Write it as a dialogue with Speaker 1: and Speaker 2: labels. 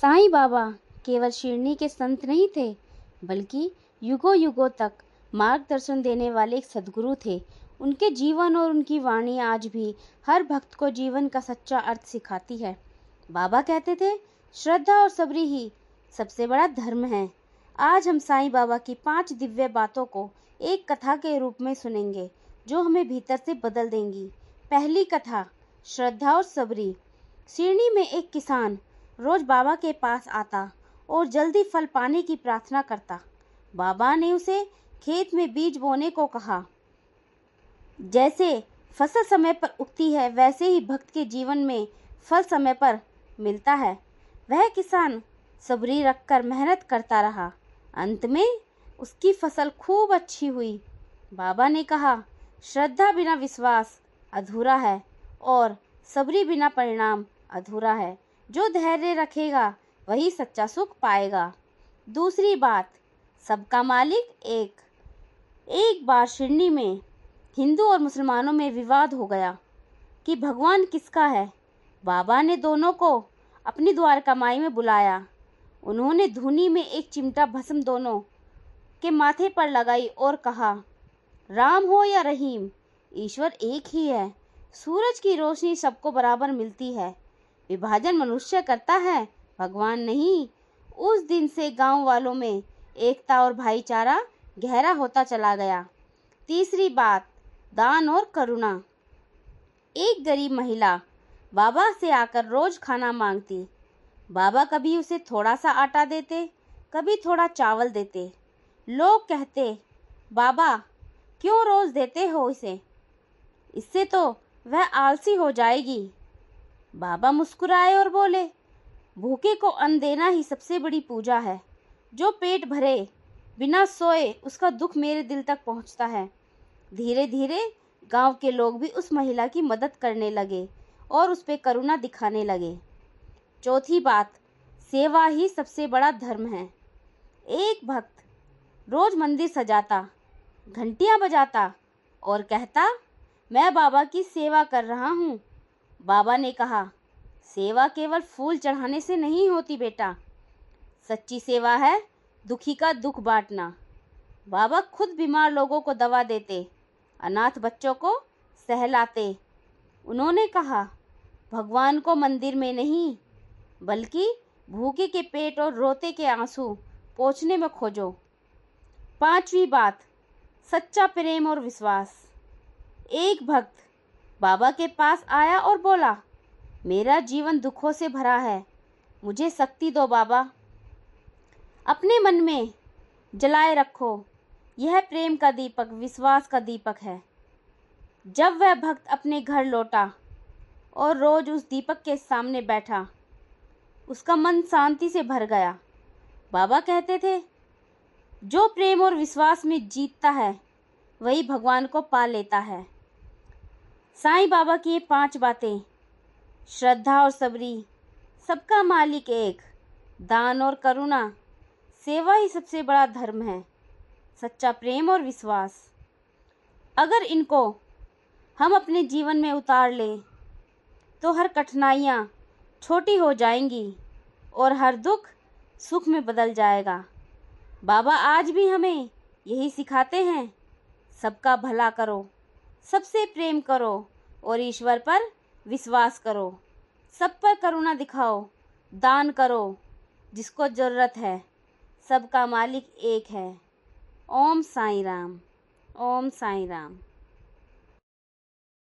Speaker 1: साईं बाबा केवल शिरडी के संत नहीं थे, बल्कि युगों युगों तक मार्गदर्शन देने वाले एक सद्गुरु थे। उनके जीवन और उनकी वाणी आज भी हर भक्त को जीवन का सच्चा अर्थ सिखाती है। बाबा कहते थे, श्रद्धा और सब्री ही सबसे बड़ा धर्म है। आज हम साईं बाबा की 5 दिव्य बातों को एक कथा के रूप में सुनेंगे, जो हमें भीतर से बदल देंगी। पहली कथा, श्रद्धा और सब्री। शिरडी में एक किसान रोज बाबा के पास आता और जल्दी फल पाने की प्रार्थना करता। बाबा ने उसे खेत में बीज बोने को कहा। जैसे फसल समय पर उगती है, वैसे ही भक्त के जीवन में फल समय पर मिलता है। वह किसान सब्री रखकर मेहनत करता रहा। अंत में उसकी फसल खूब अच्छी हुई। बाबा ने कहा, श्रद्धा बिना विश्वास अधूरा है और सब्री बिना परिणाम अधूरा है। जो धैर्य रखेगा वही सच्चा सुख पाएगा। दूसरी बात, सबका मालिक एक। एक बार शिरडी में हिंदू और मुसलमानों में विवाद हो गया कि भगवान किसका है। बाबा ने दोनों को अपनी द्वारका माई में बुलाया। उन्होंने धूनी में एक चिमटा भस्म दोनों के माथे पर लगाई और कहा, राम हो या रहीम, ईश्वर एक ही है। सूरज की रोशनी सबको बराबर मिलती है। विभाजन मनुष्य करता है, भगवान नहीं। उस दिन से गांव वालों में एकता और भाईचारा गहरा होता चला गया। तीसरी बात, दान और करुणा। एक गरीब महिला बाबा से आकर रोज खाना मांगती। बाबा कभी उसे थोड़ा सा आटा देते, कभी थोड़ा चावल देते। लोग कहते, बाबा क्यों रोज देते हो इसे, इससे तो वह आलसी हो जाएगी। बाबा मुस्कुराए और बोले, भूखे को अन्न देना ही सबसे बड़ी पूजा है। जो पेट भरे बिना सोए, उसका दुख मेरे दिल तक पहुंचता है। धीरे धीरे गांव के लोग भी उस महिला की मदद करने लगे और उस पे करुणा दिखाने लगे। चौथी बात, सेवा ही सबसे बड़ा धर्म है। एक भक्त रोज मंदिर सजाता, घंटियां बजाता और कहता, मैं बाबा की सेवा कर रहा हूँ। बाबा ने कहा, सेवा केवल फूल चढ़ाने से नहीं होती बेटा, सच्ची सेवा है दुखी का दुख बांटना। बाबा खुद बीमार लोगों को दवा देते, अनाथ बच्चों को सहलाते। उन्होंने कहा, भगवान को मंदिर में नहीं, बल्कि भूखे के पेट और रोते के आंसू पोंछने में खोजो। पांचवी बात, सच्चा प्रेम और विश्वास। एक भक्त बाबा के पास आया और बोला, मेरा जीवन दुखों से भरा है, मुझे शक्ति दो बाबा। अपने मन में जलाए रखो, यह प्रेम का दीपक विश्वास का दीपक है। जब वह भक्त अपने घर लौटा और रोज उस दीपक के सामने बैठा, उसका मन शांति से भर गया। बाबा कहते थे, जो प्रेम और विश्वास में जीतता है वही भगवान को पा लेता है। साईं बाबा की ये 5 बातें, श्रद्धा और सब्री, सबका मालिक एक, दान और करुणा, सेवा ही सबसे बड़ा धर्म है, सच्चा प्रेम और विश्वास। अगर इनको हम अपने जीवन में उतार लें तो हर कठिनाइयाँ छोटी हो जाएंगी और हर दुख सुख में बदल जाएगा। बाबा आज भी हमें यही सिखाते हैं, सबका भला करो, सबसे प्रेम करो और ईश्वर पर विश्वास करो। सब पर करुणा दिखाओ, दान करो जिसको ज़रूरत है। सबका मालिक एक है। ओम साईं राम, ओम साईं राम।